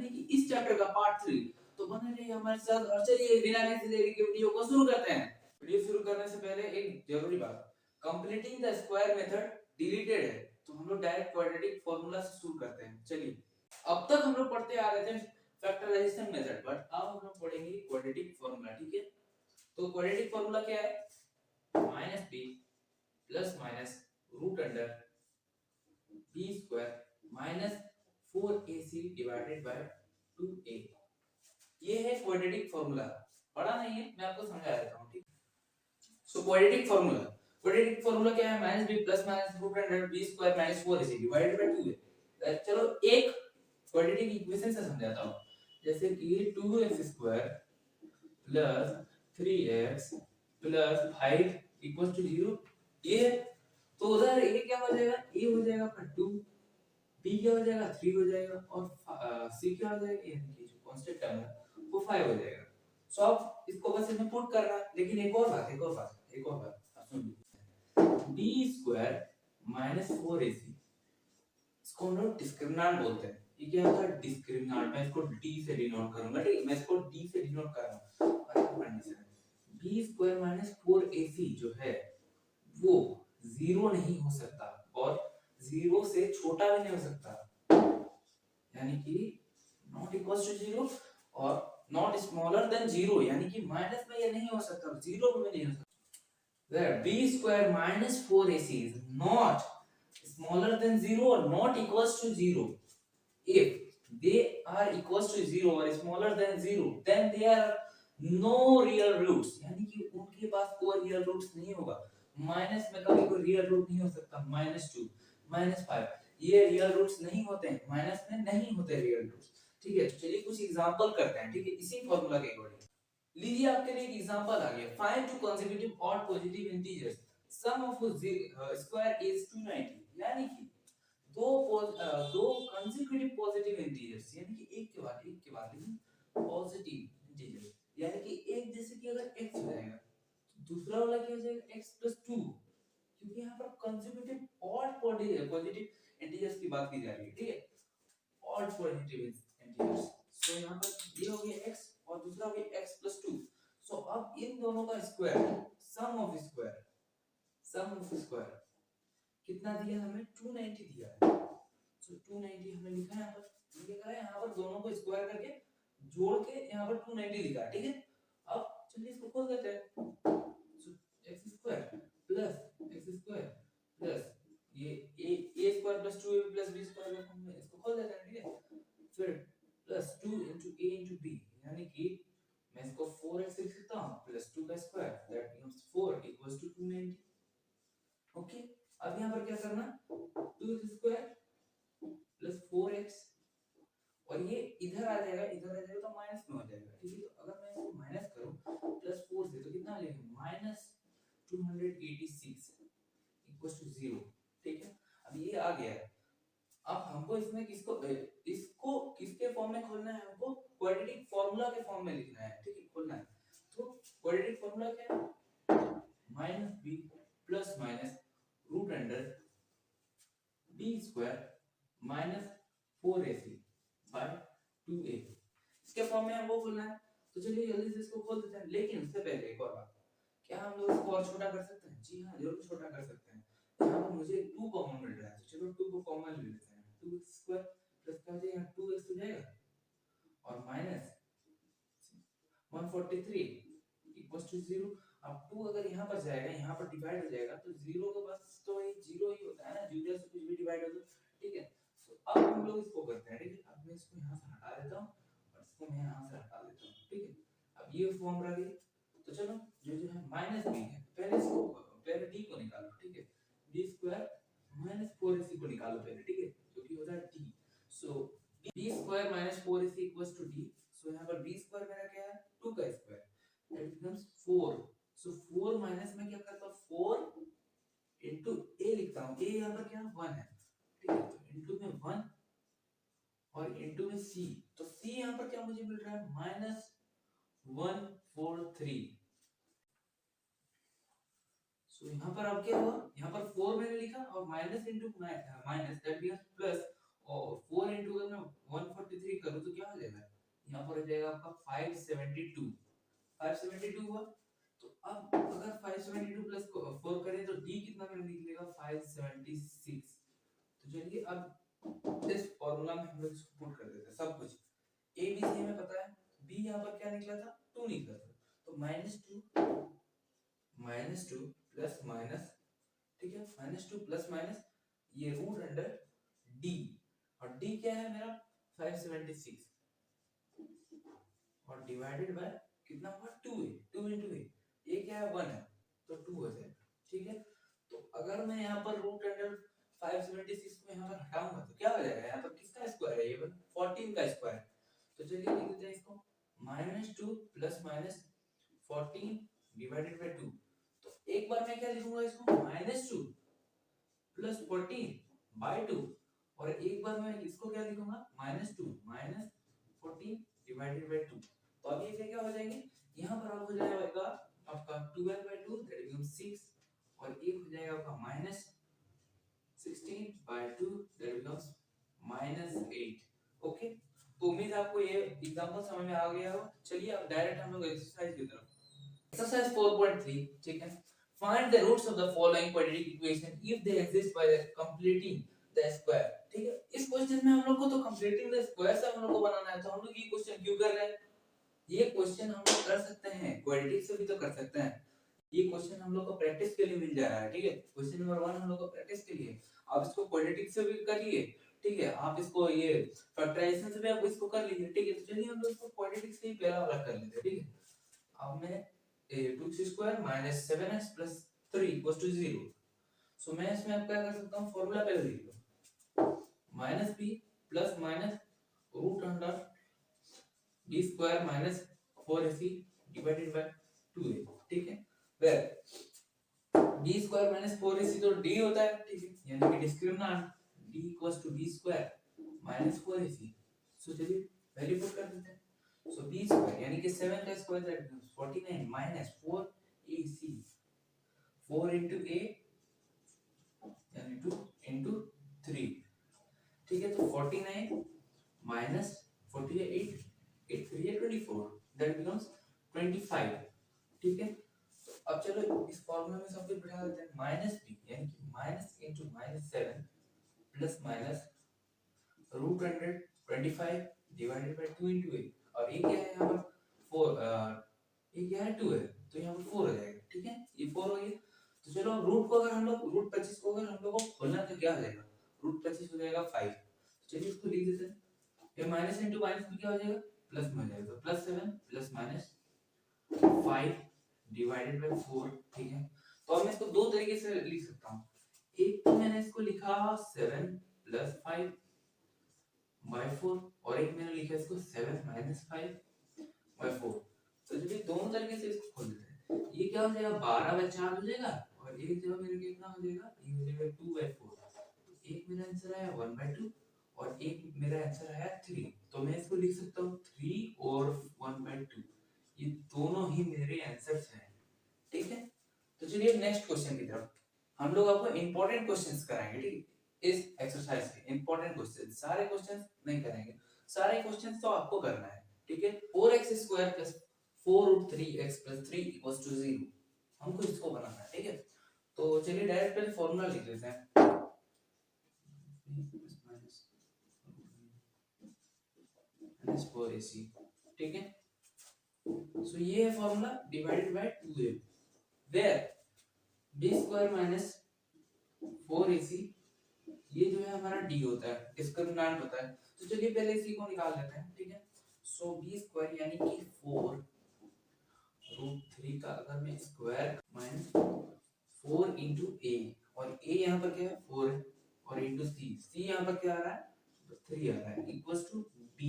यानी कि इस चैप्टर का पार्ट 3। तो बने रहिए हमारे साथ और चलिए बिना किसी देरी के वीडियो को शुरू करते हैं। वीडियो शुरू करने से पहले एक जरूरी बात, completing the square method deleted है, तो हम लोग डायरेक्ट क्वाड्रेटिक फार्मूला से शुरू करते हैं। चलिए, अब तक हम लोग पढ़ते आ रहे थे फैक्टराइजेशन मेथड, बट अब हम लोग पढ़ेंगे क्वाड्रेटिक फार्मूला। ठीक है, तो क्वाड्रेटिक फार्मूला क्या है? -b plus minus root under b square minus 4ac divided by 2a। ये है क्वाड्रेटिक फार्मूला। पढ़ा नहीं है, मैं आपको समझा देता हूं। ठीक, सो क्वाड्रेटिक फार्मूला क्या है? -b plus minus root under b square minus 4ac divided by 2a। चलो एक क्वाड्रेटिक इक्वेशन से समझाता हूं, जैसे कि 2x square plus 3x plus 5 equal to 0। ये तो उधर a क्या हो जाएगा? a हो जाएगा आपका 2, b क्या हो जाएगा? 3 हो जाएगा, और c क्या हो जाएगा? यानी कि जो कांस्टेंट टर्म है वो 5 हो जाएगा। सो अब इसको बस इसमें पुट करना है। लेकिन एक और बात आप सुन लीजिए, b स्क्वायर माइनस 4ac, इसको हम लोग डिस्क्रिमिनेंट बोलते हैं। ये क्या होता है? डिस्क्रिमिनेंट। मैं इसको d से डिनोट करूंगा। ठीक है, मैं इसको d से डिनोट कर रहा हूं। और condition b square minus 4ac जो है वो 0 नहीं हो सकता, और 0 से छोटा भी नहीं हो सकता, यानी कि नॉट इक्वल टू 0 और नॉट स्मॉलर देन 0, यानी कि माइनस में ये नहीं हो सकता, 0 में नहीं हो सकता। Where b square minus 4ac is not smaller than 0 or not equals to 0. If they are equals to 0 or smaller than 0, then there are no real roots, यानी कि उनके पास कोई रियल रूट्स नहीं होगा। माइनस में कभी कोई रियल रूट नहीं हो सकता। -2 -5 ये रियल रूट्स नहीं होते हैं, माइनस में नहीं होते रियल रूट्स। ठीक है, तो चलिए कुछ एग्जांपल करते हैं। ठीक है, इसी फार्मूला के अकॉर्डिंग लीजिए आपके लिए एक एग्जांपल आ गया। Find two consecutive odd positive integers, sum of square is 290, यानी कि दो कंसेक्यूटिव पॉजिटिव इंटीजर्स, यानी कि एक के बाद लेकिन पॉजिटिव इंटीजर, यानी कि एक जैसे कि अगर x हो जाएगा तो दूसरा वाला क्या हो जाएगा? x + 2, क्योंकि यहाँ पर कंसेक्यूटिव ऑड पॉजिटिव इंटीजर्स की बात की जा रही है। ठीक है, ऑड पॉजिटिव इंटीजर्स। सो यहाँ पर ये हो गया x और दूसरा हो गया x + 2। सो अब इन दोनों का स्क्वायर, सम ऑफ स्क्वायर कितना दिया हमें? 290 दिया है। सो 290 हमने लिखा है यहाँ पर। हमने क्या करा है? यहाँ पर दोनों को स्क्वायर करके जोड़ के यहाँ पर 290 लिखा है। ठीक है, अब चलिए इसको खोल देते हैं। सो x स्क्वायर प्लस ये a square plus 2ab plus b square का फॉर्म में इसको खोल देते हैं। ठीक है, फिर प्लस 2 * a * b, यानी कि मैं इसको 4x लिख सकता हूँ प्लस 2 का स्क्वायर, दैट मींस 4 = 290। ओके, अब यहाँ पर क्या करना? 2x स्क्वायर प्लस 4x, और ये इधर आ जाएगा तो माइनस में हो जाएगा। ठीक है, तो अगर मैं इसको माइनस करूं प्लस 4 से तो कितना लेंगे? -286 = 0। ठीक है, अब ये आ गया है। अब हमको इसमें इसको किसके फॉर्म में खोलना है? हमको क्वाड्रेटिक फार्मूला के फॉर्म में लिखना है। ठीक है, खोलना है। तो क्वाड्रेटिक फार्मूला क्या है? -b plus minus root under b square minus 4ac by 2a, इसके फॉर्म में हमको खोलना है। तो चलिए जल्दी से इसको खोल देते हैं। लेकिन उससे पहले एक और बात, क्या हम लोग इसको और छोटा कर सकते हैं? जी हाँ, जरूर छोटा कर सकते हैं। यहाँ पर मुझे 2 कॉमन मिल रहा है, तो चलो 2 को कॉमन ले लेते हैं। 2x स्क्वायर प्लस क्या हो जाएगा? 2x हो जाएगा, और माइनस 143 = 0। अब 2 अगर यहाँ पर जाएगा, यहाँ पर डिवाइड हो जाएगा, तो 0 के पास तो ये 0 ही होता है ना, 0 से कुछ भी डिवाइड हो तो। ठीक है, तो अब हम लोग इसको करते हैं। ठीक है, अब मैं इसको यहाँ से हटा देता हूँ और इसको मैं यहाँ से हटा देता हूँ। ठीक है, अब ये फॉर्म रह गई। तो चलो जो है -b है, पहले d को निकालो। ठीक है, b स्क्वायर माइनस 4ac को निकालो पहले। ठीक है, जो कि होता है d। सो b square minus 4ac = d। सो यहाँ पर b स्क्वायर मेरा क्या है? 2 का square, that becomes 4। So 4 minus में क्या करता हूँ? 4 into a लिखता हूँ। a यहाँ पर क्या है? 1 है। ठीक है, तो into में 1 और into में c, तो c यहाँ पर क्या मुझे मिल रहा है? -143। सो यहाँ पर अब क्या हुआ? यहाँ पर 4 मैंने लिखा और minus into minus, that means plus, और 4 इंटू अगर मैं 143 करूँ तो क्या हो जाएगा, यहाँ पर हो जाएगा आपका 572 हुआ। तो अब अगर 572 प्लस 4 करें तो d कितना निकलेगा 576। तो चलिए अब इस फॉर्मूला में हम लोग इसको पुट कर देते हैं सब कुछ। a b c हमें पता है, b यहाँ पर क्या निकला था 2 निकला था, तो -2 प्लस माइनस, ठीक है, -2 प्लस माइनस ये रूट अंडर d, और d क्या है मेरा 576 और डिवाइडेड बाय कितना हुआ 2 है, 2 into a, a क्या है 1 है तो 2 हो जाएगा, ठीक है। तो अगर मैं यहाँ पर रूट अंडर 576 को यहाँ पर हटाऊंगा तो क्या हो जाएगा, यहाँ पर किसका स्क्वायर है, ये 14 का स्क्वायर। तो चलिए लिख देते हैं इसको -2 प्लस माइनस 14 डिवाइडेड बाय 2। तो एक बार मैं क्या लिखूंगा इसको -2 प्लस 14 बाय 2, और एक बार मैं इसको क्या लिखूंगा -2 माइनस 14 डिवाइडेड बाय 2। तो अब ये क्या हो जाएंगे, यहाँ पर आप हो जाएगा आपका 12 by 2 दैट बिकम्स 6, और एक हो जाएगा आपका -16 by 2 दैट बिकम्स -8। ओके, तो उम्मीद आपको ये एग्जांपल समझ में आ गया हो। चलिए अब डायरेक्ट हम लोग एक्सरसाइज की तरफ, एक्सरसाइज 4.3, ठीक है। Find the roots of the following quadratic equation if they exist by completing the square, ठीक है। इस क्वेश्चन में हम लोग को तो कंप्लीटिंग द स्क्वायर से हम लोग को बनाना है, तो हम लोग ये क्वेश्चन क्यों कर रहे हैं, ये क्वेश्चन हम लोग कर सकते हैं क्वाड्रेटिक से भी तो कर सकते हैं, ये क्वेश्चन हम लोग को प्रैक्टिस के लिए मिल जा रहा है, ठीक है। क्वेश्चन नंबर 1 हम लोग को प्रैक्टिस के लिए, आप इसको क्वाड्रेटिक से भी करिए, ठीक है, आप इसको ये फैक्टराइजेशन से भी आप इसको कर लीजिए, ठीक है। तो चलिए हम लोग इसको क्वाड्रेटिक से ही पहला वाला कर लेते हैं, ठीक है। अब मैं 2x square minus 7x plus 3 equals to 0। So मैं इसमें अब क्या कर सकता हूं, फार्मूला पहले लिख लो, minus b plus minus root under b square minus 4ac divided by 2a, ठीक है। Where b square minus 4ac तो d होता है, ठीक है, यानी कि discriminant d equals to b square minus 4ac। So चलिए वैल्यू पुट कर देते हैं। सो b स्क्वायर यानी कि 7 का square that is 49 minus 4ac, 4 into a यानी 2 into 3, ठीक है। तो 49 माइनस 48, 8 3 24 दैट बिकम्स 25, ठीक है। तो अब चलो इस फार्मूला में सब कुछ बिठा देते हैं, माइनस b यानी कि minus into -7 plus minus root under 25 divided by 2 into a, और ये क्या है यहाँ पर 4, ये क्या है 2 है तो यहाँ पर 4 हो जाएगा, ठीक है, ये 4 हो गया। तो चलो रूट को अगर हम लोग रूट 25 को अगर हम लोग को खोलना तो क्या हो जाएगा, रूट 25 हो जाएगा 5। चलिए इसको लिख देते हैं, ये माइनस into माइनस में क्या हो जाएगा प्लस में हो जाएगा, तो plus 7 plus minus 5 divided by 4, ठीक है। तो अब मैं इसको दो तरीके से लिख सकता हूँ, एक तो मैंने इसको लिखा 7 प्लस 5 बाय 4, और एक मैंने लिखा इसको 7 माइनस 5 बाय 4। तो चलिए दोनों तरीके से इसको खोल देते हैं, ये क्या हो जाएगा 12 बाय 4 हो जाएगा, और एक जगह मेरे कितना हो जाएगा, ये हो जाएगा 2 बाय 4। तो एक मेरा आंसर आया 1 बाय 2 और एक मेरा आंसर आया 3। तो मैं इसको लिख सकता हूँ 3 और 1 बाय 2, ये दोनों ही मेरे आंसर्स हैं, ठीक है। तो चलिए नेक्स्ट क्वेश्चन की तरफ, हम लोग आपको इंपॉर्टेंट क्वेश्चंस कराएंगे, ठीक है। इस एक्सरसाइज के इंपॉर्टेंट क्वेश्चन, सारे क्वेश्चंस नहीं करेंगे, सारे क्वेश्चंस तो आपको करना है, ठीक है। 4x square plus 4√3x plus 3 equals to 0, हमको इसको बनाना है, ठीक है। तो चलिए डायरेक्ट पहले फार्मूला लिख लेते हैं, माइनस 4ac, ठीक है। सो ये है formula divided by 2a, where b square minus 4ac ये जो है हमारा d होता है, डिस्क्रिमिनेंट होता है। तो चलिए पहले इसी को निकाल लेते हैं, ठीक है। सो b स्क्वायर यानी कि 4√3 का अगर मैं स्क्वायर माइनस 4 into a, और a यहाँ पर क्या है 4 है, और into c यहाँ पर क्या आ रहा है 3 आ रहा है, इक्वल्स टू b,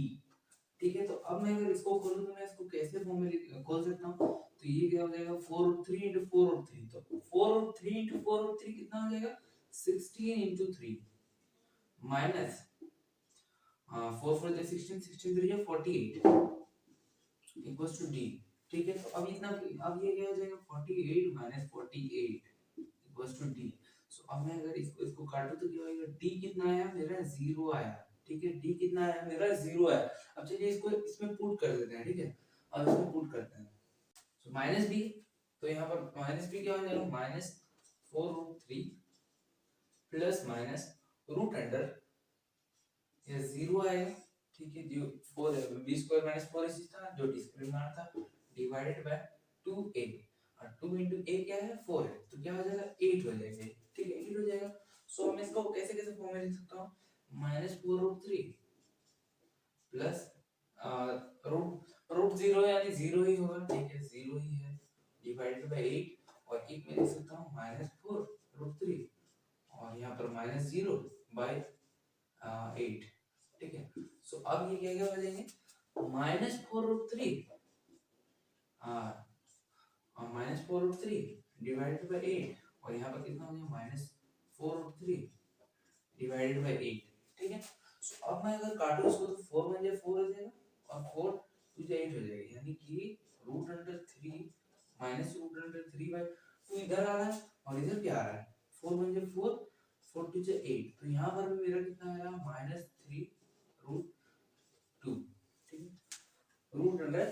ठीक है। तो अब मैं अगर इसको खोलूं तो मैं इसको कैसे फॉर्म में खोल सकता हूं, तो ये क्या हो जाएगा 4√3 into 4√3, तो 4√3 into 4√3 कितना हो जाएगा 16 into 3 minus 4 4 16 16 3 48 equals to d, ठीक है। तो अब इतना, अब ये क्या हो जाएगा 48 माइनस 48 इक्वल्स टू d। सो अब मैं अगर इसको काटूं तो क्या होगा, d कितना आया मेरा 0 आया, ठीक है। डी कितना है मेरा 0 है। अब चलिए इसको इसमें पुट कर देते हैं, ठीक है। अब इसमें पुट करते हैं तो माइनस बी, तो यहाँ पर माइनस बी क्या हो जाएगा, minus 4√3 plus minus root under ये 0 आएगा, ठीक है। जो 4 है बी स्क्वायर माइनस 4 इसी था जो डिस्क्रिमिनेंट था, डिवाइडेड बाय 2a, और 2 into a क्या है 4 है, तो क्या हो जाएगा 8 हो जाएगा, ठीक है 8 हो जाएगा। सो मैं इसको कैसे कैसे फॉर्म में लिख सकता हूँ, माइनस 4√3 प्लस रूट 0 यानी 0 ही होगा, ठीक है 0 ही है, डिवाइडेड बाय 8, और एक में लिख सकता हूँ माइनस 4√3 और यहाँ पर माइनस 0 बाय 8, ठीक है। सो अब ये क्या क्या हो जाएंगे, माइनस 4√3 माइनस 4√3 डिवाइडेड बाय 8, और यहाँ पर कितना हो जाएगा माइनस 4√3 डिवाइडेड बाय 8, ठीक है। सो अब मैं अगर काटूं इसको तो 4 1 जा 4 हो जाएगा और 4 2 जा 8 हो जाएगा, यानी कि root under 3 minus root under 3 by 2 इधर आ रहा है और इधर क्या आ रहा है, 4 1 जा 4 4 2 जा 8, तो यहाँ पर भी मेरा कितना आएगा माइनस 3 रूट 2, ठीक है, रूट अंडर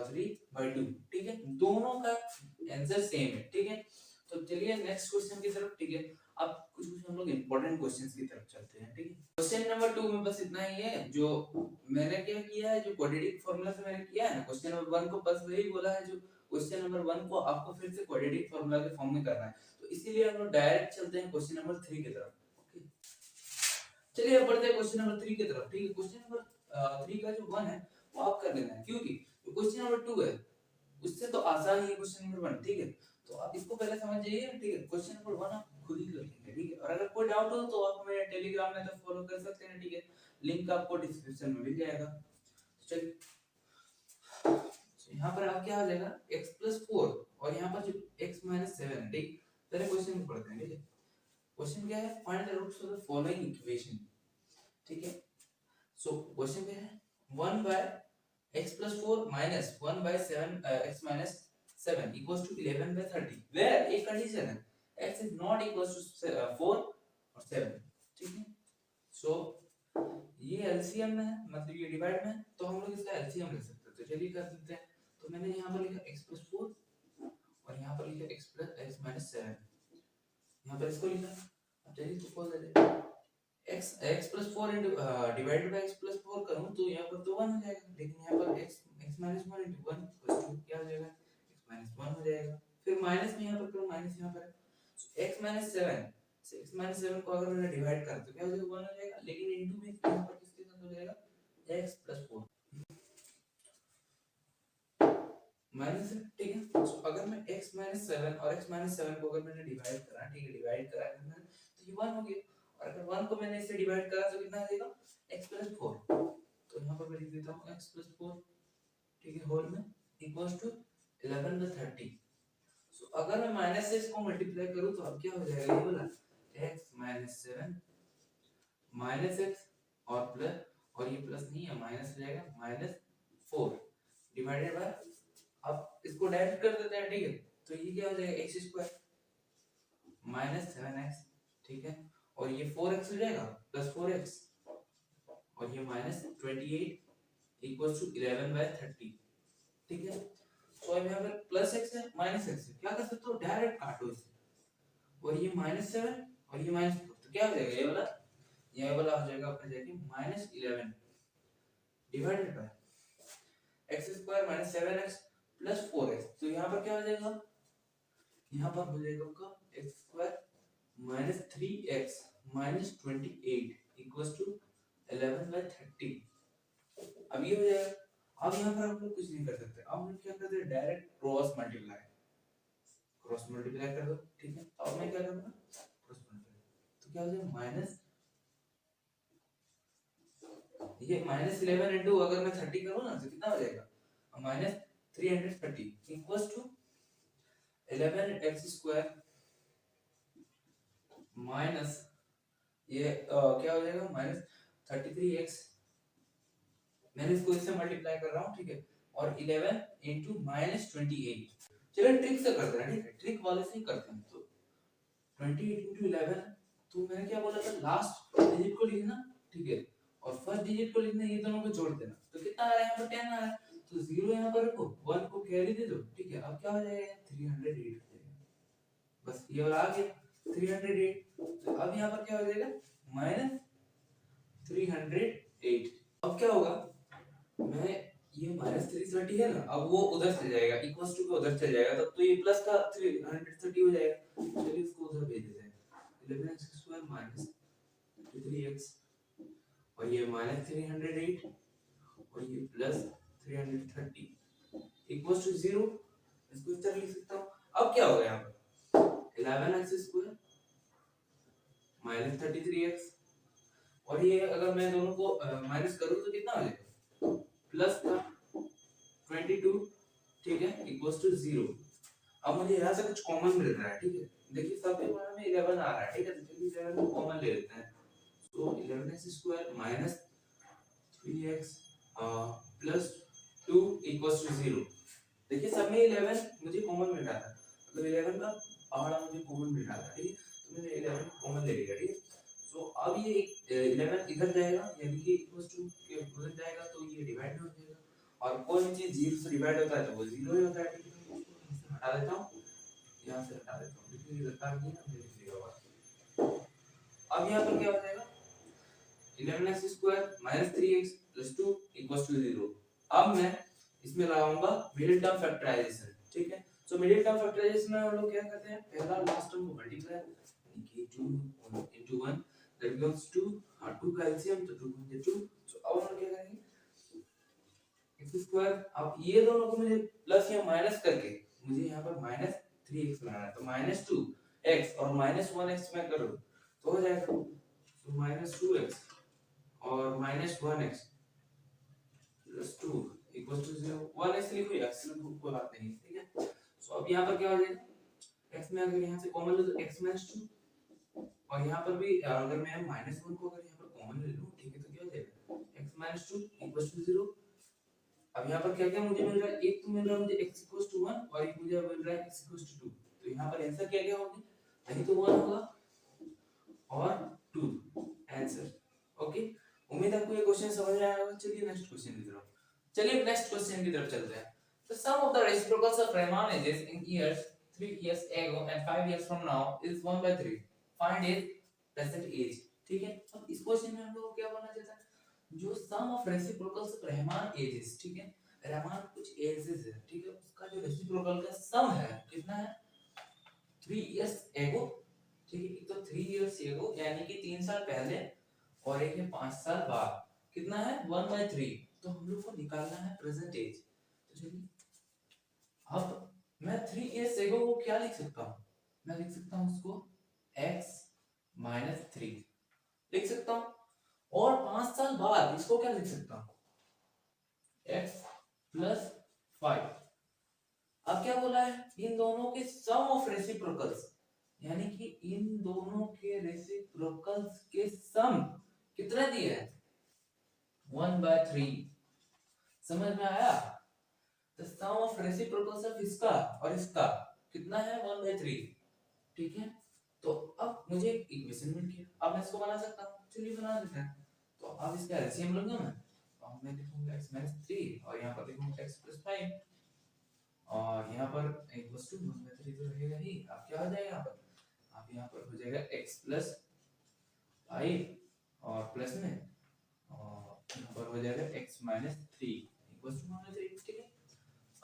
3 बाय 2, ठीक है। दोनों का आंसर सेम है, ठीक है। तो चलिए नेक्स्ट क्वेश्चन की तरफ, ठीक है। अब कुछ कुछ हम लोग इंपॉर्टेंट क्वेश्चंस की तरफ चलते हैं, ठीक है। क्वेश्चन नंबर 2 में बस इतना ही है, जो मैंने क्या किया है, जो क्वाड्रेटिक फार्मूला से मैंने किया है ना, क्वेश्चन नंबर 1 को बस वही बोला है, जो क्वेश्चन नंबर 1 को आपको फिर से क्वाड्रेटिक फार्मूला के फॉर्म में करना है, तो इसीलिए हम लोग डायरेक्ट चलते हैं क्वेश्चन नंबर 3 की तरफ, ओके। चलिए अब बढ़ते हैं क्वेश्चन नंबर 3 की तरफ, ठीक है। क्वेश्चन नंबर 3 का जो 1 है वो आप कर लेना है, क्योंकि जो क्वेश्चन नंबर 2 है उससे तो आसान ही है क्वेश्चन नंबर 1, ठीक है। तो आप इसको पहले समझ जाइए, ठीक है। क्वेश्चन नंबर 1 आप खुद ही कर लेंगे, ठीक है। और अगर कोई डाउट हो तो आप हमें टेलीग्राम में तो फॉलो कर सकते हैं, ठीक है। लिंक आपको डिस्क्रिप्शन में मिल जाएगा। चलिए यहाँ पर आप क्या हो जाएगा x + 4 और यहाँ पर जो x - 7, ठीक। पहले क्वेश्चन को पढ़ते हैं, ठीक है। क्वेश्चन क्या है, find the roots of the following equation, ठीक है। सो क्वेश्चन क्या है, 1 by x + 4 minus 1 by 7 x minus 7 equals to 11 by 30, where एक कंडीशन है x is not equals to 4 और 7, ठीक है। सो ये एलसीएम में है, मतलब ये डिवाइड में है, तो हम लोग इसका एलसीएम ले सकते हैं, तो चलिए कर देते हैं। तो मैंने यहाँ पर लिखा x + 4 और यहाँ पर लिखा x 7, यहाँ पर इसको लिखा। अब चलिए इसको खोल देते हैं, x + 4 डिवाइडेड बाय x + 4 करूं तो यहाँ पर तो 1 हो जाएगा, लेकिन यहाँ पर x - 1 * 1 क्या हो जाएगा, x - 1 हो जाएगा। फिर माइनस में यहाँ पर करो, माइनस यहाँ पर है, x - 7 से x - 7 को अगर मैंने डिवाइड कर तो क्या हो जाएगा 1 हो जाएगा, लेकिन इनटू में यहाँ पर किसके साथ हो जाएगा, x + 4 माइनस, ठीक है। तो अगर मैं x - 7 और x - 7 को अगर मैंने डिवाइड करा, ठीक है, डिवाइड करा तो ये 1 हो गया, और अगर 1 को मैंने इससे डिवाइड करा तो कितना आ जाएगा x + 4, तो यहाँ पर मैं लिख देता हूँ x + 4, ठीक है, होल में इक्वल्स टू 11 by 30। सो अगर मैं माइनस से इसको मल्टीप्लाई करूँ तो अब क्या हो जाएगा, ये वाला x - 7 माइनस x और प्लस, और ये प्लस नहीं है माइनस हो जाएगा -4 डिवाइडेड बाय, अब इसको डायरेक्ट कर देते हैं, ठीक है। तो ये क्या हो जाएगा x² -7x, ठीक है, और ये 4x हो जाएगा प्लस 4x, और ये -28 इक्वल्स टू 11 by 30, ठीक है। तो अब यहाँ पर प्लस x है माइनस x है, क्या कर सकते हो, डायरेक्ट काटो इसे, और ये -7 और ये -4, तो क्या हो जाएगा, ये वाला हो जाएगा अपने जाके -11 divided by x² - 7x plus 4x, तो यहाँ पर क्या हो जाएगा, यहाँ पर हो जाएगा आपका x² - 3x - 28 equals to 11 by 30। अब ये हो जाएगा। अब यहाँ पर हम लोग कुछ नहीं कर सकते, अब हम क्या करते हैं, डायरेक्ट क्रॉस मल्टीप्लाई कर दो, ठीक है। अब मैं क्या करूँगा, क्रॉस मल्टीप्लाई, तो क्या हो जाएगा माइनस, ये -11 इनटू अगर मैं 30 करूँ ना तो कितना हो जाएगा, -330 इक्वल्स टू 11x² माइनस ये क्या हो जाएगा -33x, मैंने इसको इससे मल्टीप्लाई कर रहा हूँ, ठीक है, और 11 इनटू -28। चलिए ट्रिक से करते हैं, ठीक है, ट्रिक वाले से ही करते हैं। तो 28 इनटू 11, तो मैंने क्या बोला था, लास्ट डिजिट को लिखना, ठीक है, और फर्स्ट डिजिट को लिखना, ये दोनों को जोड़ देना, तो कितना आ रहा है यहाँ पर 10 आ रहा है, तो 0 यहाँ पर रखो, 1 को कैरी दे दो, ठीक है। अब क्या हो जाएगा 308 हो जाएगा, बस ये वाला आ गया 308। तो अब यहाँ पर क्या हो जाएगा -308। अब क्या होगा, मैं ये -330 है ना, अब वो उधर से जाएगा, इक्वल्स टू के उधर चल जाएगा, तब तो ये प्लस का 330 हो जाएगा। चलिए इसको उधर भेज देते हैं, 11x² - 23x, और ये -308 और ये +330 इक्वल्स टू 0। इसको इस तरह लिख सकता हूँ। अब क्या होगा यहाँ पर 11x² - 33x, और ये अगर मैं दोनों को माइनस करूँ तो कितना हो जाएगा, प्लस का 22, ठीक है, इक्वल्स टू 0। अब मुझे यहाँ से कुछ कॉमन मिल रहा है, ठीक है, देखिए सब के बारे में 11 आ रहा है, ठीक है, तो चलिए 11 को कॉमन ले लेते हैं। तो 11x² - 3x +2 इक्वल्स टू 0। देखिए सब में 11 मुझे कॉमन मिल रहा था, अगर 11 का पहाड़ा मुझे कॉमन मिल रहा था, ठीक है, तो मैंने 11 कॉमन ले लिया, ठीक है। तो अब ये 11 इधर जाएगा, यानी कि इक्वल्स टू के उधर जाएगा, तो ये डिवाइड हो जाएगा, और कोई भी चीज 0 से डिवाइड होता है तो वो 0 ही होता है, ठीक है। तो इसको हटा देता हूँ, यहाँ से हटा देता हूँ, देखिए ये रखा नहीं है, लिख लिया होगा। अब यहाँ पर क्या हो जाएगा 11x² - 3x + 2 इक्वल्स टू 0। अब मैं इसमें लगाऊंगा मिडिल टर्म फैक्टराइजेशन, ठीक है। सो मिडिल टर्म फैक्टराइजेशन में हम लोग क्या करते हैं, पहला लास्ट टर्म को मल्टीप्लाई, यानी कि 2 * 1 दैट बिकम्स 2, 2 का एलसीएम तो 2 × 2। सो अब हम क्या करेंगे x², अब ये दोनों को मुझे प्लस या माइनस करके मुझे यहाँ पर -3x बनाना है, तो -2x और -1x मैं करूँ तो हो जाएगा, तो -2x और -1x + 2 इक्वल टू 0। 1x लिखो या x लिखो, कोई बात नहीं, ठीक है। सो अब यहाँ पर क्या हो जाएगा, x में अगर यहाँ से कॉमन लो तो x - 2, और यहाँ पर भी अगर मैं -1 को अगर यहाँ पर कॉमन ले लूँ, ठीक है, तो क्या हो जाएगा x - 2 इक्वल टू 0। अब यहाँ पर क्या क्या मुझे मिल रहा है, एक तो मिल रहा है मुझे x = 1 और एक मुझे मिल रहा है x = 2, तो यहाँ पर आंसर क्या क्या होगा, नहीं तो 1 होगा और 2 आंसर। ओके, उम्मीद है आपको ये क्वेश्चन समझ में आया होगा। चलिए नेक्स्ट क्वेश्चन की तरफ चलते हैं। The sum of the reciprocals of Riemann edges in years 3 years ago and 5 years from now is 1/3. Find its present age, ठीक है। अब इस क्वेश्चन में हम लोग को क्या बनना चाहता है, जो sum of reciprocals of Riemann edges, ठीक है, Riemann कुछ एजेस है, ठीक है, उसका जो रेसिप्रोकल का सम है कितना है 3 years ago, ठीक है, एक तो 3 years ago यानी कि 3 साल पहले, और एक है 5 साल बाद, कितना है 1/3। तो हम लोग को निकालना है प्रेजेंट एज। तो चलिए अब मैं 3 years ago को क्या लिख सकता हूँ, मैं लिख सकता हूँ उसको x - 3 लिख सकता हूँ, और 5 साल बाद इसको क्या लिख सकता हूँ x + 5। अब क्या बोला है, इन दोनों के सम ऑफ रेसिप्रोकल्स, यानी कि इन दोनों के रेसिप्रोकल्स के सम कितना दिया है 1/3। समझ में आया, तो सम ऑफ रेसिप्रोकल्स ऑफ इसका और इसका कितना है 1/3, ठीक है। तो अब मुझे इक्वेशन मिल गया, अब मैं इसको बना सकता हूँ, चलिए बना देते हैं। तो अब इसका एलसीएम लूंगा मैं, तो मैं लिखूंगा x - 3 और यहाँ पर लिखूंगा x + 5, और यहाँ पर इक्वल्स टू 1/3 तो रहेगा ही। अब क्या हो जाएगा यहाँ पर, अब यहाँ पर हो जाएगा x + 5 और प्लस में, और यहाँ पर हो जाएगा x - 3 इक्वल्स टू 1/3, ठीक है।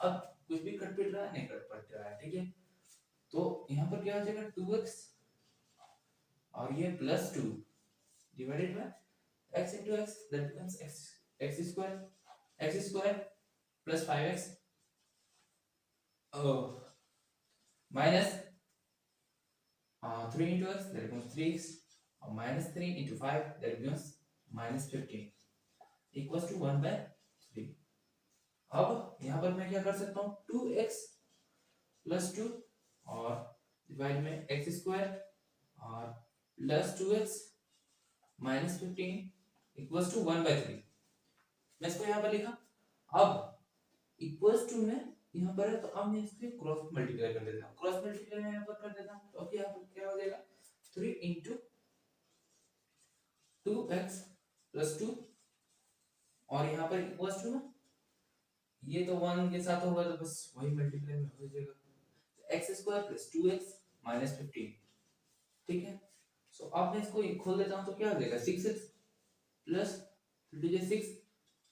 अब कुछ भी कट पिट रहा है, नहीं कट पट रहा है, ठीक है। तो यहाँ पर क्या हो जाएगा 2x और ये +2 divided by x * x, that becomes x² + 5x minus 3 × x, that becomes 3x, और -3 × 5, that becomes -15 equals to 1/3। अब यहाँ पर मैं क्या कर सकता हूँ 2x + 2 और डिवाइड में x² और +2x - 15 equals to 1/3। मैं इसको यहाँ पर लिखा, अब इक्वल्स टू में यहाँ पर है, तो अब मैं इसके क्रॉस मल्टीप्लाई कर देता हूँ, क्रॉस मल्टीप्लाई मैं यहाँ पर कर देता हूँ, तो अब यहाँ पर क्या हो जाएगा 3 × 2x + 2 और यहाँ पर इक्वल्स टू में ये तो 1 के साथ होगा तो बस वही मल्टीप्लाई में हो जाएगा, x square plus 2x minus 15, ठीक है। सो अब मैं इसको खोल देता हूँ तो क्या हो जाएगा 6x plus 6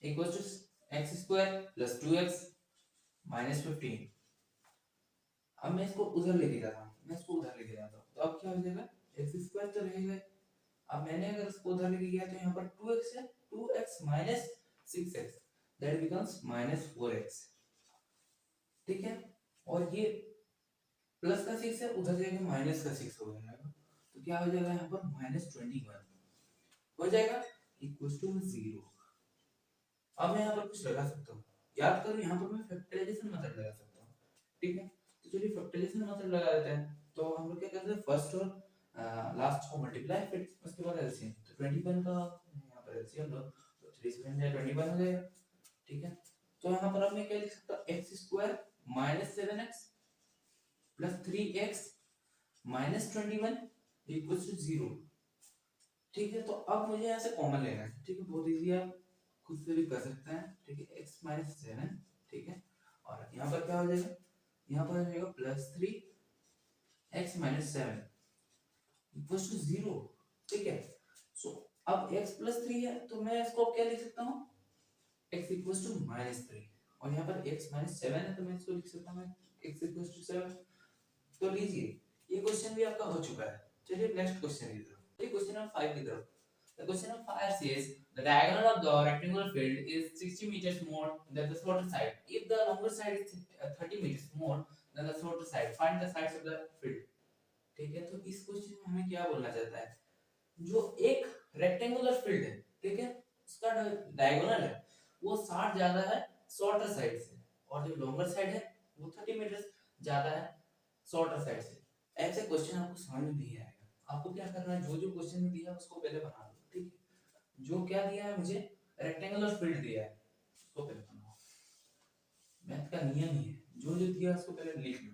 equals to x square plus 2x minus 15। अब मैं इसको उधर लेके जा रहा हूँ, मैं इसको उधर लेके जाता हूँ तो अब क्या हो जाएगा एक्स स्क्वायर तो रहेगा। अब मैंने अगर इसको उधर लेके गया तो यहाँ पर 2x है, 2x minus 6x that becomes minus 4x, ठीक है। और ये प्लस का 6 है, उधर जाएगा माइनस का 6 हो जाएगा तो क्या हो जाएगा यहाँ पर माइनस 21 हो जाएगा इक्वल टू 0। अब मैं यहाँ पर कुछ लगा सकता हूँ, याद करो यहाँ पर मैं फैक्टराइजेशन मेथड लगा सकता हूँ, ठीक है। तो चलिए फैक्टराइजेशन मेथड लगा देते हैं। तो हम लोग क्या करते हैं फर्स्ट और लास्ट को मल्टीप्लाई, फिर उसके बाद एलसीएम। तो 21 का यहाँ पर एलसीएम लो तो 3 7 या 21 हो जाएगा, ठीक है। तो यहाँ पर अब मैं क्या लिख सकता हूँ x square minus 7x plus 3x minus 21 equals to 0, ठीक है। तो अब मुझे यहाँ से कॉमन लेना है, ठीक है, बहुत इजी है, खुद से भी कर सकते हैं, ठीक है। x माइनस 7, ठीक है, और यहाँ पर क्या हो जाएगा, यहाँ पर हो जाएगा plus 3 x minus 7 equals to 0, ठीक है। सो अब x प्लस 3 है तो मैं इसको क्या लिख सकता हूँ x इक्वल्स टू माइनस 3, और यहाँ पर x माइनस 7 है तो मैं इसको लिख सकता हूँ x इक्वल्स टू 7। तो लीजिए ये क्वेश्चन भी आपका हो चुका है। चलिए नेक्स्ट क्वेश्चन की तरफ, ये क्वेश्चन नंबर 5 की तरफ। The question of 5 says the diagonal of the rectangular field is 60 meters more than the shorter side. If the longer side is 30 meters more than the shorter side, find the sides of the field. ठीक है, तो इस question में हमें क्या बोलना चाहता है, जो एक रेक्टेंगुलर फील्ड है, ठीक है, उसका डायगोनल है वो 60 ज्यादा है शॉर्टर साइड से, और जो लॉन्गर साइड है वो 30 मीटर ज्यादा है शॉर्टर साइड से। ऐसे क्वेश्चन आपको समझ में नहीं आएगा, आपको क्या करना है, जो जो क्वेश्चन में दिया है उसको पहले बना लो, ठीक है। जो क्या दिया है मुझे रेक्टेंगुलर फील्ड दिया है उसको पहले बनाओ, मैथ का नियम ही है, जो जो दिया है उसको पहले लिख लो।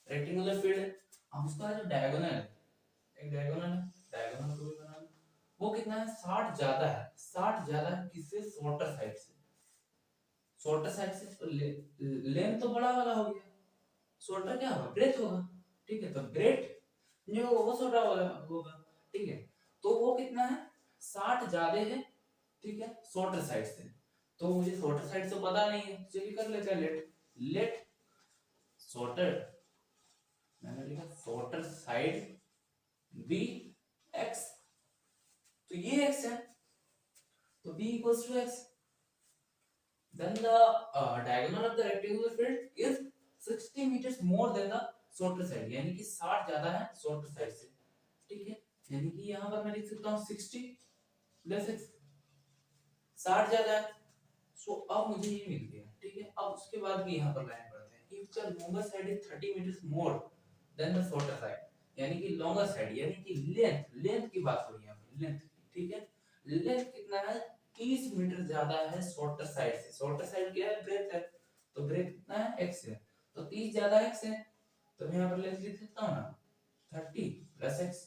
रेक्टेंगुलर फील्ड है, अब उसका जो डायगोनल है, एक डायगोनल है, डायगोनल को भी बना लो। वो कितना है 60 ज्यादा है, 60 ज्यादा है किससे, शॉर्टर साइड से, शॉर्टर साइड से। तो लेंथ तो बड़ा वाला हो गया, शॉर्टर क्या होगा ब्रेथ होगा, ठीक है। तो ब्रेथ जो वो छोटा वाला होगा, ठीक है। तो वो कितना है 60 ज्यादा है, ठीक है, शॉर्टर साइड से। तो मुझे शॉर्टर साइड से पता नहीं है, चलिए कर लेते हैं लेट शॉर्टर, मैंने लिखा शॉर्टर साइड बी एक्स, तो ये एक्स है तो b equals to x, then the diagonal of the rectangular field is 60 meters more than the shorter side, यानी कि 60 ज्यादा है शॉर्टर साइड से, ठीक है। यानी कि यहाँ पर मैं लिख सकता हूँ 60 प्लस x, 60 ज्यादा है। सो अब मुझे ये मिल गया, ठीक है। अब उसके बाद भी यहाँ पर लाइन पढ़ते हैं, if the longer side is 30 meters more than the shorter side, यानी कि लॉन्गर साइड यानी कि लेंथ की बात हो रही है यहाँ पर, लेंथ, ठीक है। लेंथ कितना है 30 मीटर ज्यादा है शॉर्टर साइड से, शॉर्टर साइड क्या है ब्रेथ है, तो ब्रेथ कितना है x है, तो 30 ज्यादा x है, तो मैं यहाँ पर लेंथ लिख सकता हूँ ना 30 प्लस x।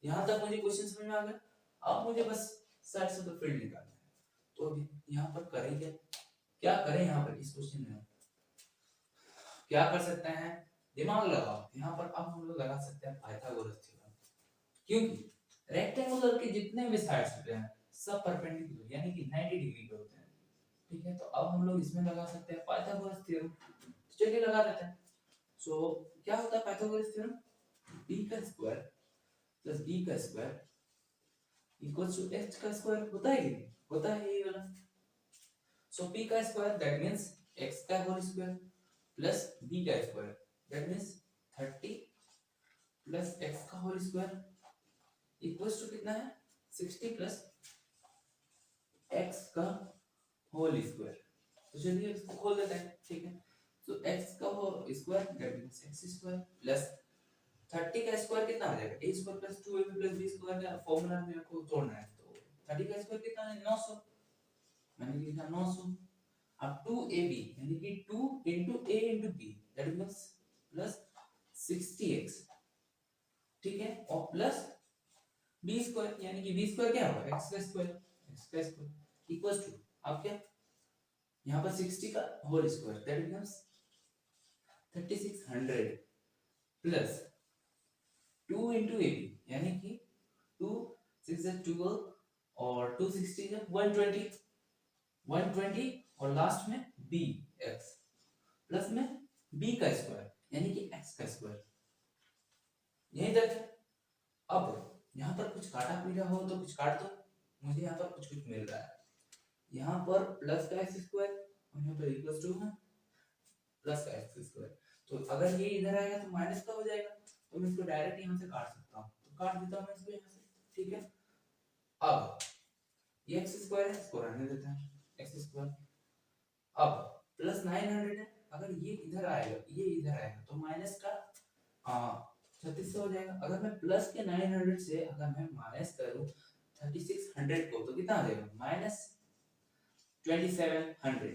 यहाँ तक मुझे क्वेश्चन समझ में आ गया। अब मुझे बस साइड्स ऑफ द फील्ड निकालना है, तो अभी यहाँ पर करें क्या करें, यहाँ पर इस क्वेश्चन में क्या कर सकते हैं, दिमाग लगाओ यहाँ पर। अब हम लोग लगा सकते हैं पाइथागोरस थ्योरम, क्योंकि रेक्टेंगुलर के जितने भी साइड्स होते हैं सब परपेंडिकुलर यानी कि 90 डिग्री पे होते हैं, ठीक है। तो अब हम लोग इसमें लगा सकते हैं पाइथागोरस थ्योरम, चलिए लगा देते हैं। सो क्या होता है पाइथागोरस थ्योरम, b का स्क्वायर प्लस b का स्क्वायर इक्वल्स टू h का स्क्वायर, होता है कि नहीं होता है, ये वाला। सो p का स्क्वायर दैट मींस x का होल स्क्वायर प्लस b का square that means 30 plus x का होल स्क्वायर इक्वल्स टू कितना है 60 प्लस x का होल स्क्वायर। तो चलिए इसको खोल देते हैं, ठीक है। तो x का whole square that means x square plus 30 का स्क्वायर कितना आ जाएगा a square plus 2ab plus b square का फार्मूला मेरे को तोड़ना है, तो 30 का स्क्वायर कितना है 900, मैंने लिखा 900। अब 2ab यानी कि 2 into a into b that means plus 60x, ठीक है, और प्लस बी स्क्वायर, यानी कि बी स्क्वायर क्या होगा एक्स का स्क्वायर इक्वल्स टू, अब क्या यहाँ पर 60 का whole square that becomes 3600 plus 2 into AB, यानी कि 2 6 is 12 और 260 है 120 और लास्ट में b x प्लस में b का स्क्वायर यानी कि x का स्क्वायर, यही तक है। अब यहाँ पर कुछ काटा पीटा हो तो कुछ काट दो, मुझे यहाँ पर कुछ कुछ मिल रहा है, यहाँ पर प्लस का एक्स स्क्वायर और यहाँ पर इक्वल्स टू है प्लस का एक्स स्क्वायर, तो अगर ये इधर आएगा तो माइनस का हो जाएगा, तो मैं इसको डायरेक्ट यहाँ से काट सकता हूँ, तो काट देता हूँ मैं इसको यहाँ से, ठीक है। अब ये एक्स स्क्वायर है, इसको रहने देते हैं एक्स स्क्वायर। अब प्लस 900 है, अगर ये इधर आएगा तो माइनस का 36 हो जाएगा। अगर मैं प्लस के 900 से अगर मैं माइनस करूं 3600 को तो कितना आ जाएगा माइनस 2700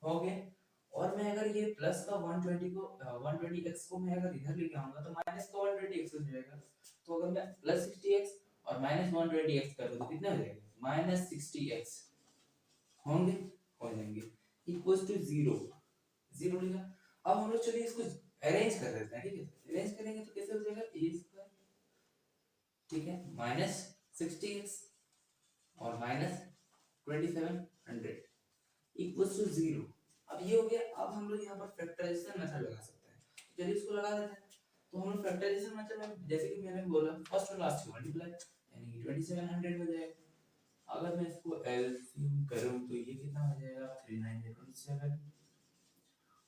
हो गया। और मैं अगर ये प्लस का 120 को 120x को मैं अगर इधर लेके आऊंगा तो माइनस का 120x हो जाएगा। तो अगर मैं प्लस 60x और माइनस 120x करूं तो कितना हो जाएगा माइनस 60x होंगे, हो जाएंगे इक्वल्स टू 0 लिखा। अब हम लोग चलिए इसको अरेंज कर देते हैं, ठीक है। अरेंज करेंगे तो कैसे हो जाएगा a स्क्वायर, ठीक है, माइनस 60x और माइनस 2700 इक्वल्स टू 0। अब ये हो गया। अब हम लोग यहाँ पर फैक्टराइजेशन मेथड लगा सकते हैं, चलिए इसको लगा देते हैं। तो हम लोग फैक्टराइजेशन मेथड में जैसे कि मैंने बोला फर्स्ट और लास्ट को मल्टीप्लाई यानी कि 2700 हो जाएगा। अगर मैं इसको एलसीएम करूं तो ये कितना हो जाएगा 3 9 27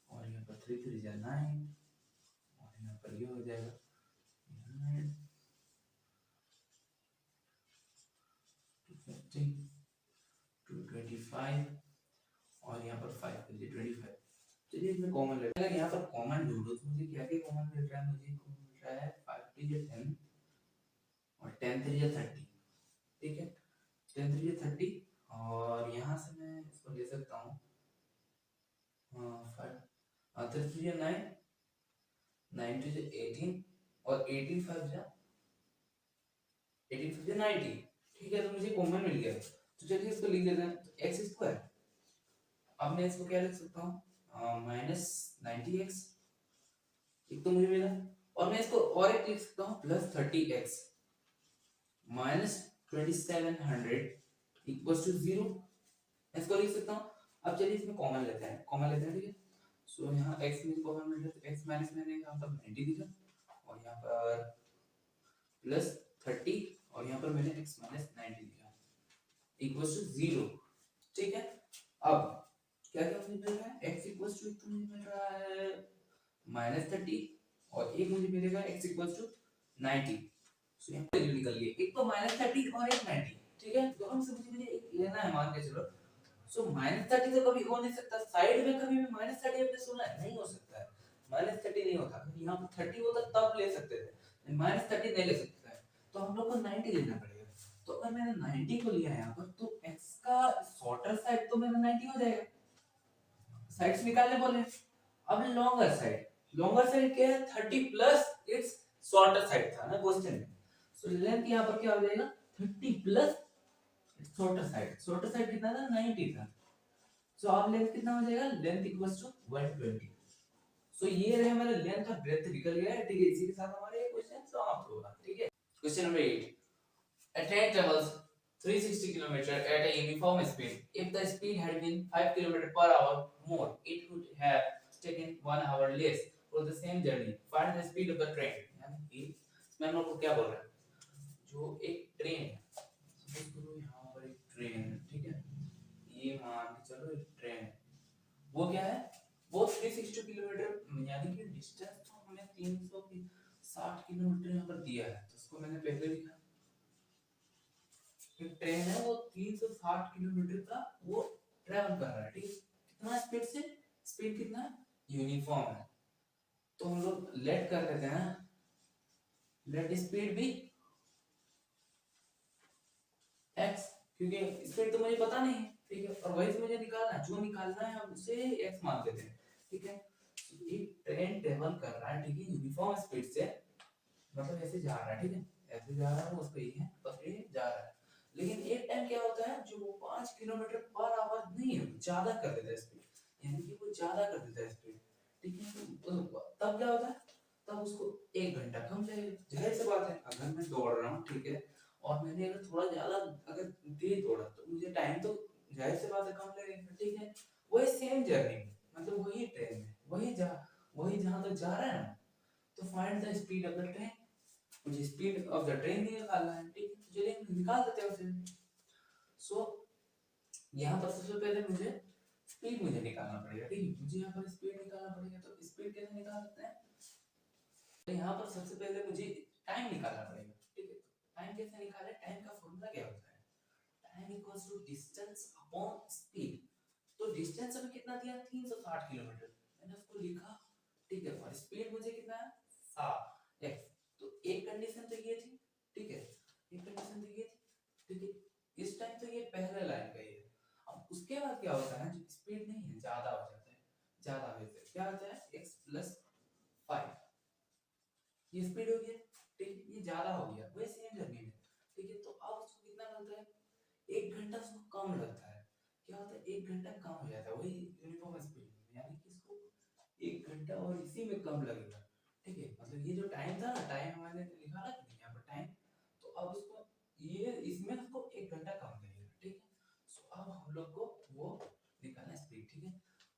और यहाँ पर 3 3 9 और यहाँ पर ये हो जाएगा 250 225 और यहाँ पर 5 कर दिए 25। चलिए इसमें कॉमन ले, अगर यहाँ पर कॉमन ढूंढो तो मुझे क्या क्या कॉमन मिल रहा है, मुझे मिल रहा है 5 3 10 और 10 3 30, ठीक है 10 3 30 और यहाँ से मैं इसको ले सकता हूँ 5 3 3 9 9 2 18 और 18 5 जा 18 5 90, ठीक है। तो मुझे कॉमन मिल गया, तो चलिए इसको लिख देते हैं एक्स स्क्वायर। अब मैं इसको क्या लिख सकता हूँ माइनस 90x, एक तो मुझे मिला, और मैं इसको और एक लिख सकता हूँ plus 30x minus 2700 equals to 0, इसको लिख सकता हूँ। अब चलिए इसमें कॉमन लेते हैं, ठीक है। सो यहाँ x में कॉमन मिल रहा है तो x माइनस मैंने यहाँ पर 90 लिखा और यहाँ पर प्लस 30 और यहाँ पर मैंने x माइनस 90 लिखा इक्वल्स टू 0, ठीक है। अब क्या क्या मुझे मिल रहा है x इक्वल्स टू तो मुझे मिल रहा है माइनस 30 और एक मुझे मिलेगा x इक्वल्स टू 90। सो यहाँ पे निकल गए, एक तो माइनस 30 और एक 90, ठीक है। दोनों से मुझे एक लेना है, मान के चलो। सो माइनस 30 तो कभी हो नहीं सकता, साइड में कभी भी माइनस 30 आपने सुना है, नहीं हो सकता है, माइनस 30 नहीं होता। अगर यहाँ पर 30 होता तब ले सकते थे, माइनस 30 नहीं ले सकते हैं, तो हम लोग को 90 लेना पड़ेगा। तो अगर मैंने 90 को लिया यहाँ पर तो x का शॉर्टर साइड तो मेरा 90 हो जाएगा, साइड्स निकालने बोले। अब लॉन्गर साइड क्या है 30 प्लस इट्स शॉर्टर साइड था ना क्वेश्चन में। सो लेंथ यहाँ पर क्या हो जाएगा 30 प्लस शॉर्टर साइड कितना था 90 था। सो अब लेंथ कितना हो जाएगा, लेंथ इक्वल्स टू 120। सो ये रहे हमारा लेंथ और ब्रेड्थ निकल गया है, ठीक है। इसी के साथ हमारे ये क्वेश्चन समाप्त होगा, ठीक है। Question number 8, a train travels 360 km at a uniform speed. If the speed had been 5 km per hour more, it would have taken 1 hour less for the same journey. Find the speed of the train. यानी कि इसमें हम लोग को क्या बोल रहा है, जो एक ट्रेन है, सपोज करो यहाँ पर एक ट्रेन है, ठीक है, ये मान के चलो एक ट्रेन है, वो क्या है, वो 360 किलोमीटर यानी कि डिस्टेंस तो हमें 360 किलोमीटर यहाँ पर दिया है, तो उसको मैंने पहले लिखा। एक ट्रेन है वो 360 किलोमीटर का वो ट्रैवल कर रहा है, ठीक है। कितना स्पीड से, स्पीड कितना यूनिफॉर्म है, तो हम लोग लेट कर देते हैं, लेट स्पीड भी x, क्योंकि स्पीड तो मुझे पता नहीं है, ठीक है, और वही से मुझे निकालना है, जो निकालना है हम उसे x मान देते हैं, ठीक है। एक ट्रेन ट्रेवल कर रहा है, ठीक है, यूनिफॉर्म स्पीड से, मतलब ऐसे जा रहा है, ठीक है, ऐसे जा रहा हूँ उसको ये बस ये जा रहा है। लेकिन एक टाइम क्या होता है जो वो 5 किलोमीटर पर आवर नहीं है, ज्यादा कर देता है स्पीड, यानी कि वो ज्यादा कर देता है स्पीड, ठीक है। तो तब क्या होता है, तब उसको 1 घंटा कम लगेगा। जाहिर सी बात है अगर मैं दौड़ रहा हूँ, ठीक है, और मैंने अगर थोड़ा ज्यादा अगर तेज दौड़ा तो मुझे टाइम तो जाहिर सी बात है कम लगेगा, ठीक है। वही सेम जर्नी मतलब वही ट्रेन में वही जहाँ तक जा रहा है ना, तो find the speed of the train, मुझे स्पीड ऑफ द ट्रेन निकालना है, ठीक है। तो चलिए निकाल देते हैं उसे। सो यहाँ पर सबसे पहले मुझे स्पीड मुझे निकालना पड़ेगा, ठीक है। मुझे यहाँ पर स्पीड निकालना पड़ेगा, तो स्पीड कैसे निकाल सकते हैं, तो यहाँ पर सबसे पहले मुझे टाइम निकालना पड़ेगा, ठीक है। टाइम कैसे निकाले, टाइम का फॉर्मूला क्या होता है, time equals to distance upon speed. तो डिस्टेंस हमें कितना दिया, 360 किलोमीटर, मैंने उसको लिखा, ठीक है। और स्पीड मुझे कितना है 7 x। तो एक कंडीशन तो ये थी, ठीक है, एक कंडीशन तो ये थी, ठीक है। इस टाइम तो ये पहले लाइन का ही है। अब उसके बाद क्या होता है, जो स्पीड नहीं है ज्यादा हो जाता है, ज्यादा हो जाता है, क्या होता है x + 5, ये स्पीड हो गया, ठीक है, ये ज्यादा हो गया वही सेम जर्नी में, ठीक है। तो अब उसको कितना लगता है, 1 घंटा उसको कम लगता है। क्या होता है, 1 घंटा कम हो जाता है वही यूनिफॉर्म स्पीड में, यानी कि इसको 1 घंटा और इसी में कम लगेगा, ठीक है। मतलब ये जो टाइम था ना, टाइम हमारे लिखा ना यहाँ पर टाइम, तो अब उसको ये इसमें उसको 1 घंटा कम लगेगा, ठीक है। सो अब हम लोग को वो निकालना है स्पीड, ठीक है।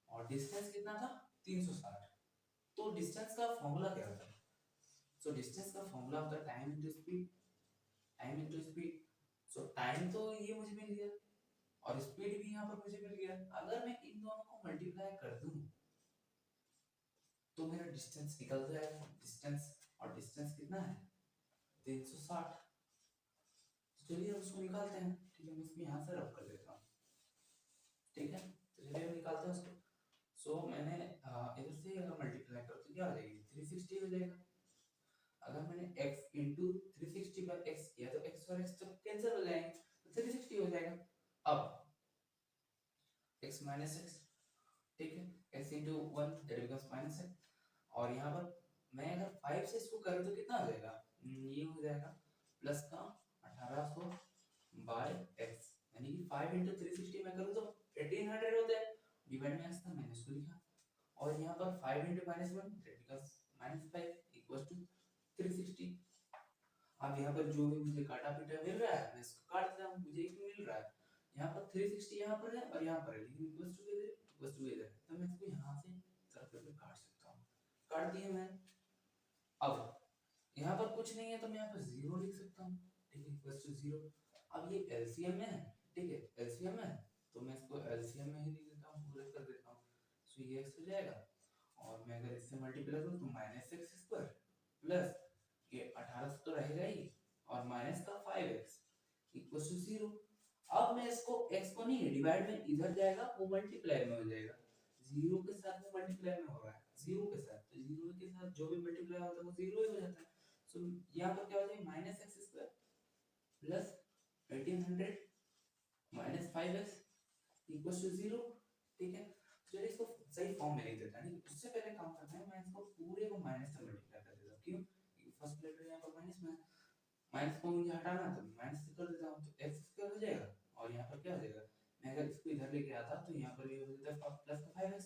और डिस्टेंस कितना था 360। तो डिस्टेंस का फॉर्मूला क्या होता है, सो डिस्टेंस का फॉर्मूला होता है time into speed, time into speed. सो टाइम तो ये मुझे मिल गया और स्पीड भी यहाँ पर मुझे मिल गया। अगर मैं इन दोनों को मल्टीप्लाई कर दूं तो मेरा डिस्टेंस निकल जाएगा, डिस्टेंस, और डिस्टेंस कितना है 360। चलिए उसको निकालते हैं, ठीक है। मैं इसको यहाँ से रब कर देता हूँ, ठीक है। तो चलिए निकालते हैं उसको। सो मैंने इधर से अगर मल्टीप्लाई करो तो क्या हो जाएगी 360 हो जाएगा। अगर मैंने x इंटू 360 पर x किया तो x और x तो कैंसिल हो जाएंगे, तो 360 हो जाएगा। अब x माइनस x, ठीक है, x into 1 that becomes minus x। और यहाँ पर मैं अगर 5 से इसको करूँ तो कितना हो जाएगा, ये हो जाएगा प्लस का 1800 बाय x, यानी कि 5 इंटू 360 में करूँ तो 1800 होता है, डिवाइड में x था मैंने इसको लिखा। और यहाँ पर 5 into minus 1 that becomes -5 equals to 360। अब यहाँ पर जो भी मुझे काटा पीटा मिल रहा है मैं इसको काट देता हूँ, मुझे एक मिल रहा है यहाँ पर 360 यहाँ पर है और यहाँ पर है, लेकिन इक्वल्स टू इधर है, तो मैं इसको यहाँ से सर्कल पे काट सकता हूँ, काट दिया मैं। अब यहाँ पर कुछ नहीं है तो मैं यहाँ पर 0 लिख सकता हूँ, ठीक है, इक्वल्स टू 0। अब ये एलसीएम में है, ठीक है, एलसीएम है, तो मैं इसको एलसीएम में ही लिख देता हूँ, पूरा कर देता हूँ। सो ये x हो जाएगा, और मैं अगर इससे मल्टीप्लाई करूँ तो -x² प्लस ये 1800 तो रहेगा ही, और माइनस का 5x इक्वल्स टू 0। अब मैं इसको x को नहीं डिवाइड में इधर जाएगा वो मल्टीप्लाई में हो जाएगा, 0 के साथ में मल्टीप्लाई में हो रहा है, 0 के साथ, तो 0 के साथ जो भी मल्टीप्लाई होता है वो 0 ही हो जाता है। सो यहाँ पर क्या हो जाएगा -x² plus 1800 minus 5x equals to 0, ठीक है। चलिए इसको सही फॉर्म में लिख देता हूँ, उससे पहले काम करते हैं, मैं इसको पूरे को माइनस से मल्टीप्लाई कर देता हूँ। क्यों, क्योंकि फर्स्ट प्लेट में यहाँ पर माइनस में, माइनस को मुझे हटाना है तो माइनस से कर देता हूँ, तो x² हो जाएगा। और यहाँ पर क्या हो जाएगा, मैं अगर इसको इधर लेके आता तो यहाँ पर ये हो जाता है प्लस का 5x,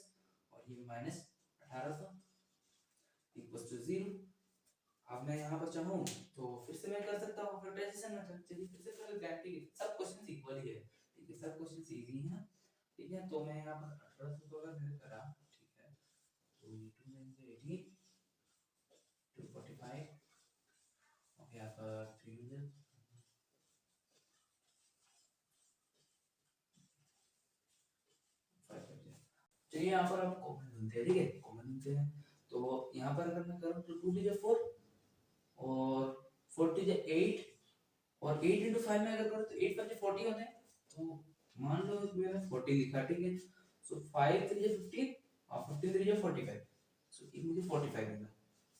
और ये -1800 इक्वल्स टू 0। अब मैं यहाँ पर चाहूँ तो फिर से मैं कर सकता हूँ फैक्टराइजेशन मेथड। चलिए फिर से कर लेते हैं, ठीक है, सब क्वेश्चन इक्वल ही है, ठीक है, सब क्वेश्चन इजी हैं, ठीक है। तो मैं यहाँ पर 1800 को अगर मैंने करा, ठीक है, तो ये 2 में से 18 245 और यहाँ पर 300 चलिए यहाँ पर हम कॉमन ढूंढते हैं, ठीक है, कॉमन ढूंढते हैं। तो यहाँ पर अगर मैं करूँ तो 2 to 4 और 4 to 8, और 8 into 5 में अगर करो तो 8 5 40 होता है। तो मान लो मैंने 40 लिखा, ठीक है। सो 5 3 15 और 15 3 45, सो ये मुझे 45 मिला।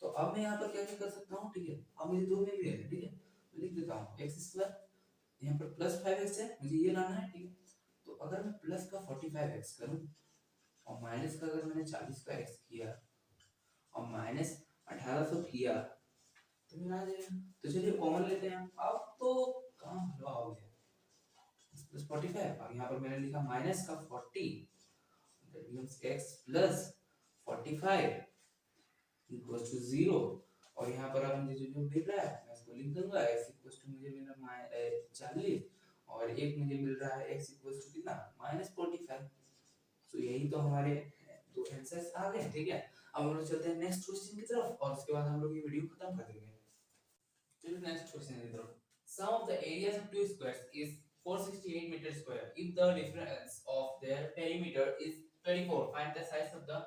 तो अब मैं यहाँ पर क्या क्या कर सकता हूँ, ठीक है, अब मुझे 2 मिल गए, ठीक है, तो लिख देता हूँ x², यहाँ पर प्लस 5x है, मुझे ये लाना है, ठीक है। तो अगर मैं प्लस का 45x करूँ और माइनस का अगर मैंने 40 का x किया और -1800 किया तो मिला जाएगा। तो चलिए कॉमन लेते हैं अब तो काम हलवा हो गया प्लस 45 और यहाँ पर मैंने लिखा माइनस का 40 that means x plus 45 equals to 0 और यहाँ पर अब मुझे जो मिल रहा है मैं इसको लिख दूंगा x इक्वल्स टू मुझे मिल रहा है 40 और एक मुझे मिल रहा है x इक्वल्स टू कितना माइनस 45। तो यही तो हमारे दो आंसर्स आ गए। ठीक है, अब हम लोग चलते हैं नेक्स्ट क्वेश्चन की तरफ और उसके बाद हम लोग ये वीडियो खत्म कर देंगे। चलिए नेक्स्ट क्वेश्चन की तरफ। Sum of the areas of two squares is 468 meter square. If the difference of their perimeter is 24, find the size of the